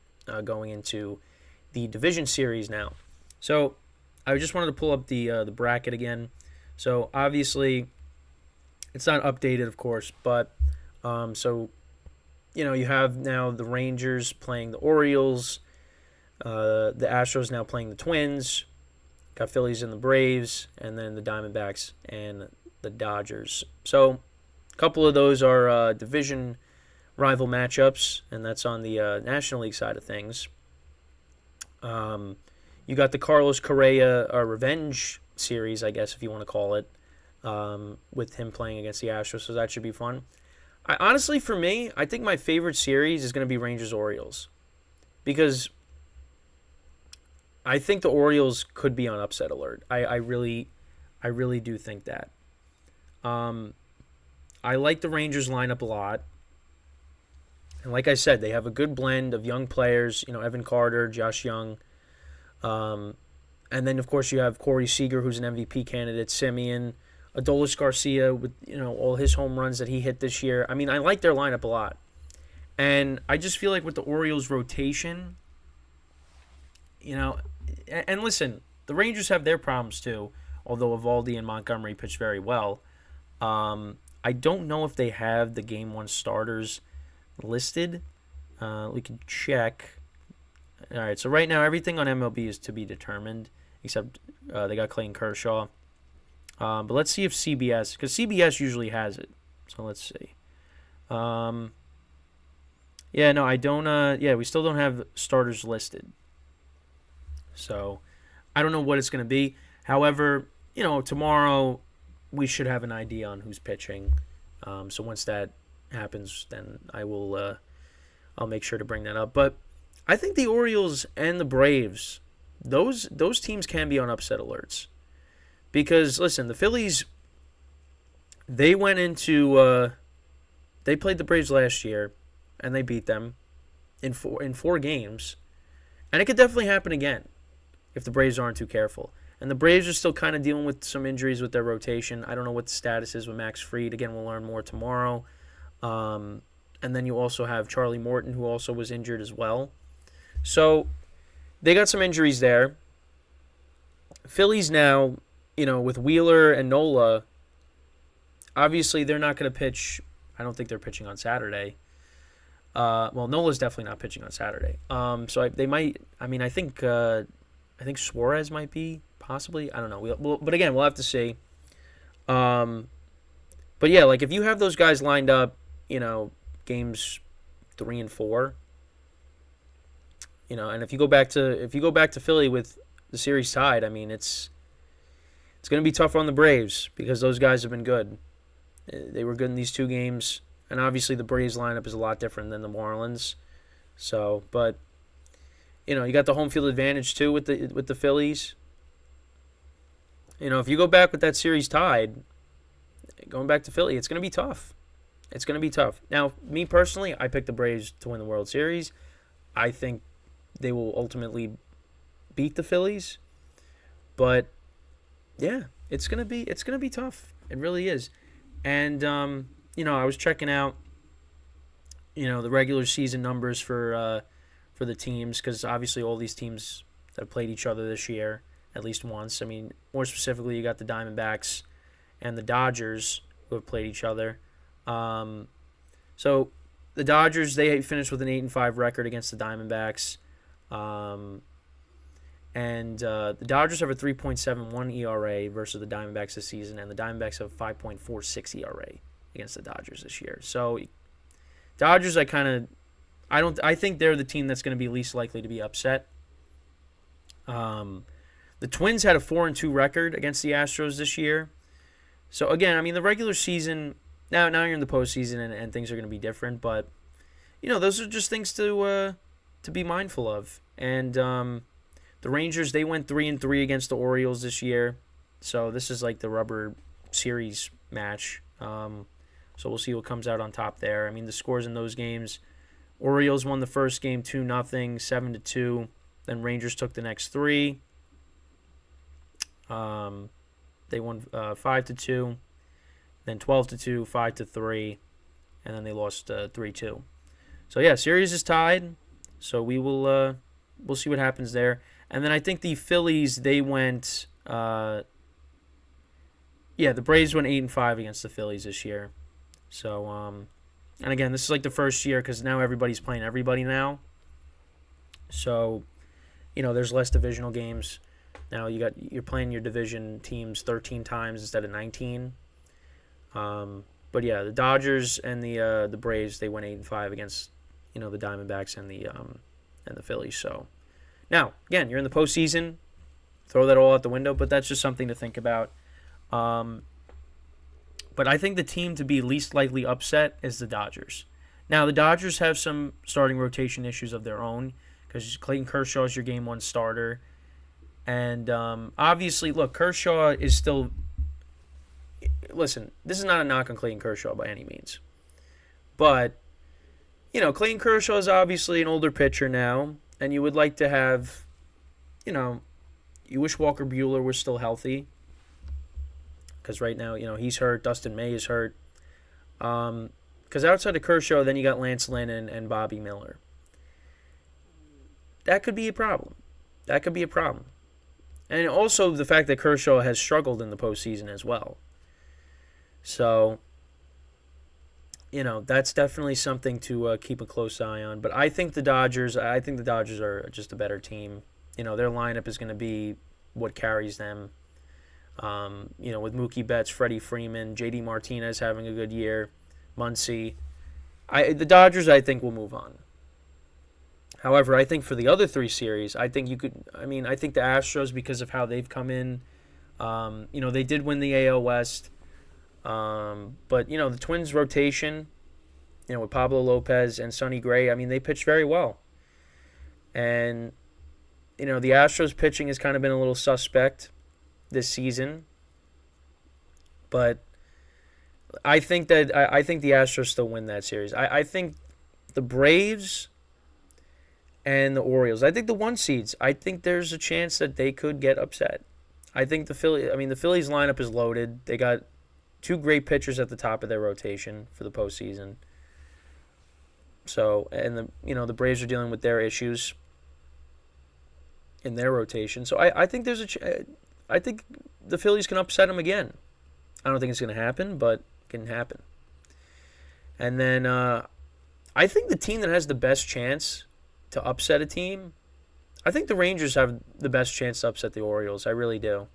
going into the division series now. So I just wanted to pull up the bracket again. So obviously, it's not updated, of course, but so You have now the Rangers playing the Orioles, the Astros now playing the Twins, got Phillies and the Braves, and then the Diamondbacks and the Dodgers. So a couple of those are division rival matchups, and that's on the National League side of things. You got the Carlos Correa revenge series, I guess, if you want to call it, with him playing against the Astros, so that should be fun. Honestly, for me, I think my favorite series is going to be Rangers-Orioles, because I think the Orioles could be on upset alert. I really do think that. I like the Rangers lineup a lot. And like I said, they have a good blend of young players, Evan Carter, Josh Young. And then, of course, you have Corey Seager, who's an MVP candidate, Simeon, Adolis Garcia with, all his home runs that he hit this year. I mean, I like their lineup a lot. And I just feel like with the Orioles rotation, and listen, the Rangers have their problems too, although Eovaldi and Montgomery pitched very well. I don't know if they have the Game 1 starters listed. We can check. All right, so right now everything on MLB is to be determined, except they got Clayton Kershaw. But let's see if CBS, because CBS usually has it. So let's see. Yeah, no, I don't. We still don't have starters listed. So I don't know what it's going to be. However, tomorrow we should have an idea on who's pitching. So once that happens, then I'll make sure to bring that up. But I think the Orioles and the Braves, those teams can be on upset alerts. Because, listen, the Phillies, they went into, they played the Braves last year, and they beat them in four games. And it could definitely happen again if the Braves aren't too careful. And the Braves are still kind of dealing with some injuries with their rotation. I don't know what the status is with Max Fried. Again, we'll learn more tomorrow. And then you also have Charlie Morton, who also was injured as well. So they got some injuries there. Phillies now, with Wheeler and Nola, obviously they're not going to pitch. I don't think they're pitching on Saturday. Nola's definitely not pitching on Saturday. So they might. I mean, I think Suarez might be possibly. I don't know. But again, we'll have to see. But yeah, like if you have those guys lined up, games 3 and 4. And if you go back to Philly with the series tied, I mean it's going to be tough on the Braves because those guys have been good. They were good in these 2 games, and obviously the Braves lineup is a lot different than the Marlins. So, but you got the home field advantage too with the Phillies. If you go back with that series tied, going back to Philly, it's going to be tough. It's going to be tough. Now, me personally, I picked the Braves to win the World Series. I think they will ultimately beat the Phillies, but yeah, it's gonna be tough. It really is. And I was checking out the regular season numbers for the teams, because obviously all these teams that have played each other this year at least once. I mean, more specifically, you got the Diamondbacks and the Dodgers who have played each other. So the Dodgers, they finished with an 8-5 record against the Diamondbacks. And the Dodgers have a 3.71 ERA versus the Diamondbacks this season, and the Diamondbacks have a 5.46 ERA against the Dodgers this year. So Dodgers, I think they're the team that's going to be least likely to be upset. The Twins had a 4-2 record against the Astros this year. So again, I mean, the regular season, now you're in the postseason and things are going to be different, but those are just things to be mindful of. And the Rangers, they went 3-3 against the Orioles this year. So this is like the rubber series match. So we'll see what comes out on top there. I mean, the scores in those games, Orioles won the first game 2-0, 7-2. Then Rangers took the next 3. They won 5-2, then 12-2, 5-3, and then they lost 3-2. So yeah, series is tied. So we'll see what happens there. And then I think the Phillies, they went, the Braves went 8-5 against the Phillies this year. So And again, this is like the first year because now everybody's playing everybody now. So, there's less divisional games. Now you're playing your division teams 13 times instead of 19. But yeah, the Dodgers and the Braves, they went 8-5 against the Diamondbacks and the Phillies. So now again, you're in the postseason. Throw that all out the window, but that's just something to think about. But I think the team to be least likely upset is the Dodgers. Now the Dodgers have some starting rotation issues of their own because Clayton Kershaw is your Game 1 starter. And obviously, look, Kershaw is still... Listen, this is not a knock on Clayton Kershaw by any means. But, Clayton Kershaw is obviously an older pitcher now, and you would like to have, you wish Walker Buehler was still healthy. Because right now, he's hurt. Dustin May is hurt. Because outside of Kershaw, then you got Lance Lynn and Bobby Miller. That could be a problem. And also the fact that Kershaw has struggled in the postseason as well. So, that's definitely something to keep a close eye on. But I think the Dodgers are just a better team. Their lineup is going to be what carries them. With Mookie Betts, Freddie Freeman, JD Martinez having a good year, Muncy. The Dodgers, I think, will move on. However, I think for the other three series, I think the Astros, because of how they've come in, they did win the AL West. But, the Twins' rotation, with Pablo Lopez and Sonny Gray, they pitched very well. And, the Astros' pitching has kind of been a little suspect this season. But I think the Astros still win that series. I think the Braves and the Orioles, I think the 1 seeds, I think there's a chance that they could get upset. I think the Phillies lineup is loaded. They got 2 great pitchers at the top of their rotation for the postseason. So, and the Braves are dealing with their issues in their rotation. So I think I think the Phillies can upset them again. I don't think it's going to happen, but it can happen. And then I think the team that has the best chance to upset a team, I think the Rangers have the best chance to upset the Orioles. I really do.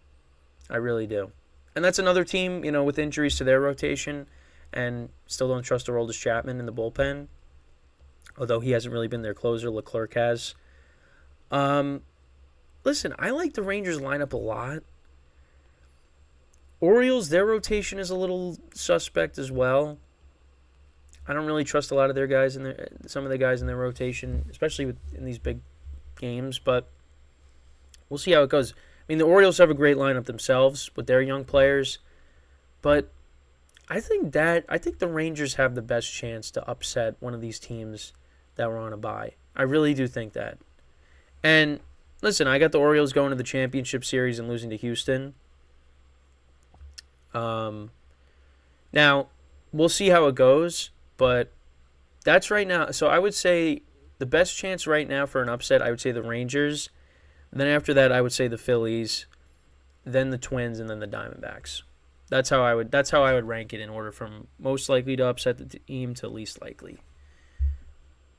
And that's another team, with injuries to their rotation, and still don't trust Aroldis Chapman in the bullpen, although he hasn't really been their closer. Leclerc has. Listen, I like the Rangers lineup a lot. Orioles, their rotation is a little suspect as well. I don't really trust a lot of their guys some of the guys in their rotation, especially in these big games, but we'll see how it goes. The Orioles have a great lineup themselves with their young players, but I think the Rangers have the best chance to upset one of these teams that were on a bye. I really do think that. And listen, I got the Orioles going to the championship series and losing to Houston. Now, we'll see how it goes, but that's right now. So I would say the best chance right now for an upset, I would say the Rangers. Then after that, I would say the Phillies, then the Twins, and then the Diamondbacks. That's how I would rank it in order from most likely to upset the team to least likely.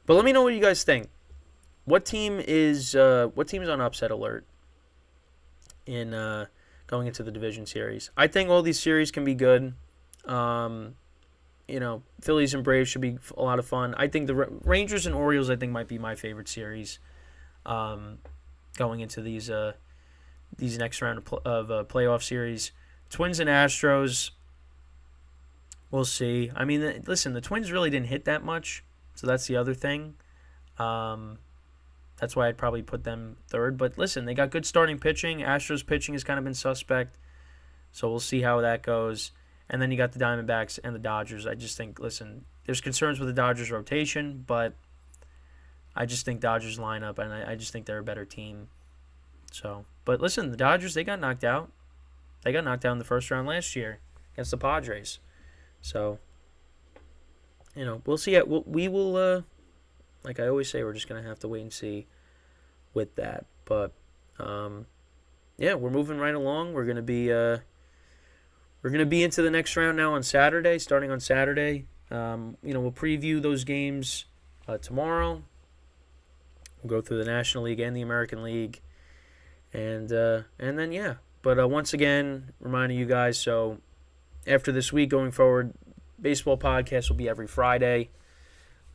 But let me know what you guys think. What team is on upset alert in going into the division series? I think all these series can be good. Phillies and Braves should be a lot of fun. I think the Rangers and Orioles, I think, might be my favorite series going into these next round of playoff series. Twins and Astros, we'll see. Listen, the Twins really didn't hit that much, so that's the other thing. That's why I'd probably put them third. But listen, they got good starting pitching. Astros pitching has kind of been suspect, so we'll see how that goes. And then you got the Diamondbacks and the Dodgers. I just think, listen, there's concerns with the Dodgers rotation, but I just think Dodgers lineup, and I just think they're a better team. So, but listen, the Dodgers, they got knocked out. They got knocked out in the first round last year against the Padres. So, we'll see. We will, like I always say, we're just going to have to wait and see with that. But, we're moving right along. We're going to be into the next round now on Saturday, starting on Saturday. We'll preview those games tomorrow. We'll go through the National League and the American League, and then yeah. But once again, reminding you guys, so after this week going forward, baseball podcast will be every Friday.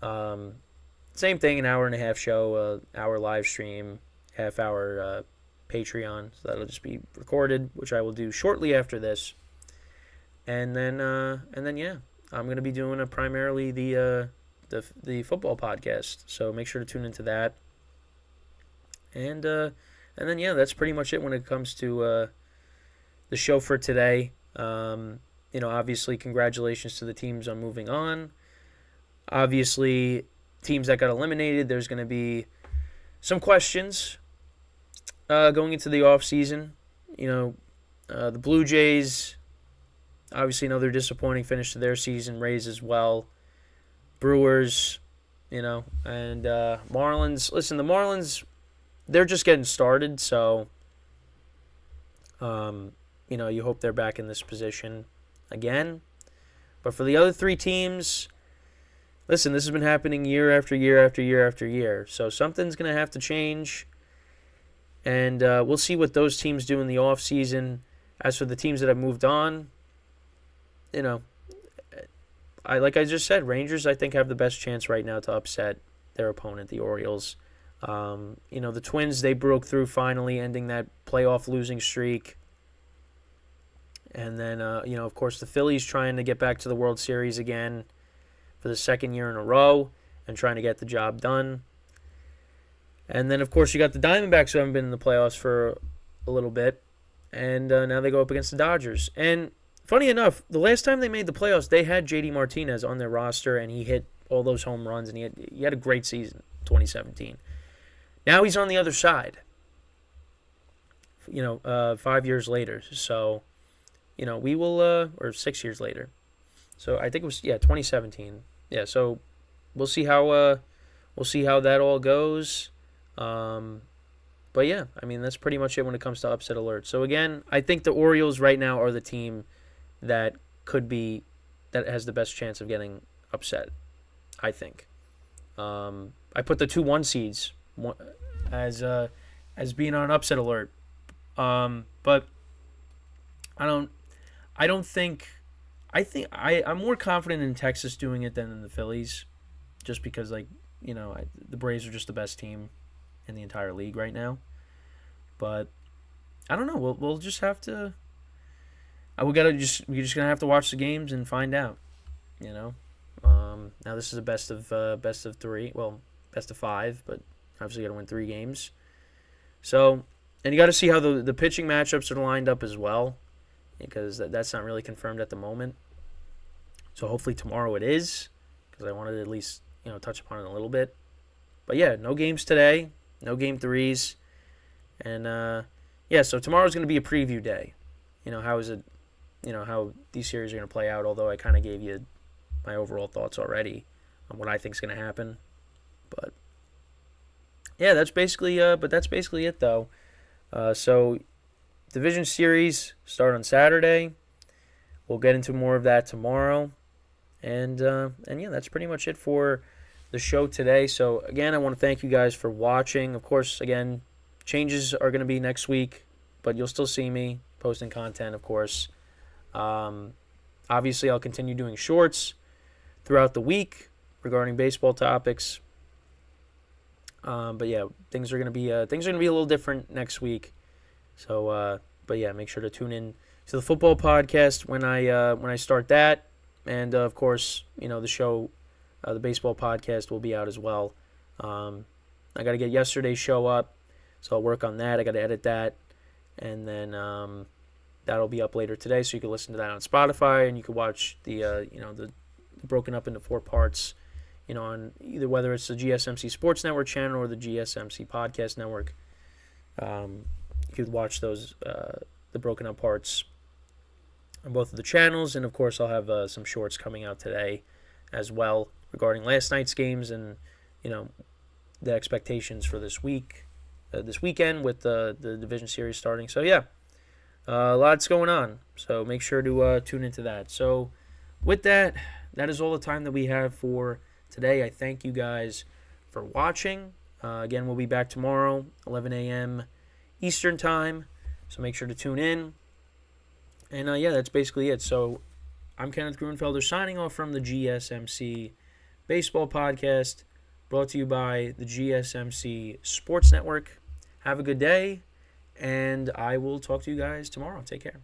Same thing, an hour and a half show, hour live stream, half hour Patreon. So that'll just be recorded, which I will do shortly after this. And then yeah, I'm gonna be doing primarily the football podcast. So make sure to tune into that. And then yeah, that's pretty much it when it comes to the show for today. Obviously, congratulations to the teams on moving on. Obviously, teams that got eliminated, there's going to be some questions going into the off season. The Blue Jays, obviously another disappointing finish to their season. Rays as well. Brewers, and Marlins. Listen, the Marlins, they're just getting started, so you hope they're back in this position again. But for the other three teams, listen, this has been happening year after year after year after year. So something's going to have to change. And we'll see what those teams do in the offseason. As for the teams that have moved on, like I just said, Rangers, I think, have the best chance right now to upset their opponent, the Orioles. The Twins, they broke through finally, ending that playoff losing streak. And then, of course, the Phillies trying to get back to the World Series again for the second year in a row and trying to get the job done. And then, of course, you got the Diamondbacks, who haven't been in the playoffs for a little bit. And now they go up against the Dodgers. And funny enough, the last time they made the playoffs, they had J.D. Martinez on their roster, and he hit all those home runs, and he had a great season, 2017. Now he's on the other side, 5 years later. So, we will, or 6 years later. So I think it was, 2017. Yeah, so we'll see how that all goes. But yeah, I mean, that's pretty much it when it comes to upset alert. So again, I think the Orioles right now are the team that has the best chance of getting upset, I think. I put the 2-1 seeds as being on upset alert. But I'm more confident in Texas doing it than in the Phillies, just because the Braves are just the best team in the entire league right now. But I don't know. We'll just have to. We're just gonna have to watch the games and find out. Now this is a best of 3. Well, best of 5, but obviously you got to win 3 games. So, and you got to see how the pitching matchups are lined up as well, because that's not really confirmed at the moment. So hopefully tomorrow it is, because I wanted to at least touch upon it a little bit. But yeah, no games today, no game 3s, and so tomorrow's going to be a preview day. How is it? How these series are going to play out. Although I kind of gave you my overall thoughts already on what I think is going to happen. But yeah, that's basically it though. So division series start on Saturday. We'll get into more of that tomorrow. And yeah, that's pretty much it for the show today. So again, I want to thank you guys for watching. Of course, again, changes are going to be next week, but you'll still see me posting content, of course. Obviously, I'll continue doing shorts throughout the week regarding baseball topics. But yeah, things are gonna be a little different next week. So, but yeah, make sure to tune in to the football podcast when I start that, and of course, the show, the baseball podcast will be out as well. I got to get yesterday's show up, so I'll work on that. I got to edit that, and then that'll be up later today, so you can listen to that on Spotify, and you can watch the broken up into 4 parts. On either whether it's the GSMC Sports Network channel or the GSMC Podcast Network. You could watch those, the broken up parts on both of the channels. And, of course, I'll have some shorts coming out today as well regarding last night's games and, the expectations for this weekend with the division series starting. So, yeah, lots going on. So make sure to tune into that. So with that, that is all the time that we have for today. I thank you guys for watching. Again, we'll be back tomorrow, 11 a.m. Eastern Time. So make sure to tune in. And yeah, that's basically it. So I'm Kenneth Grunfelder signing off from the GSMC Baseball Podcast, brought to you by the GSMC Sports Network. Have a good day, and I will talk to you guys tomorrow. Take care.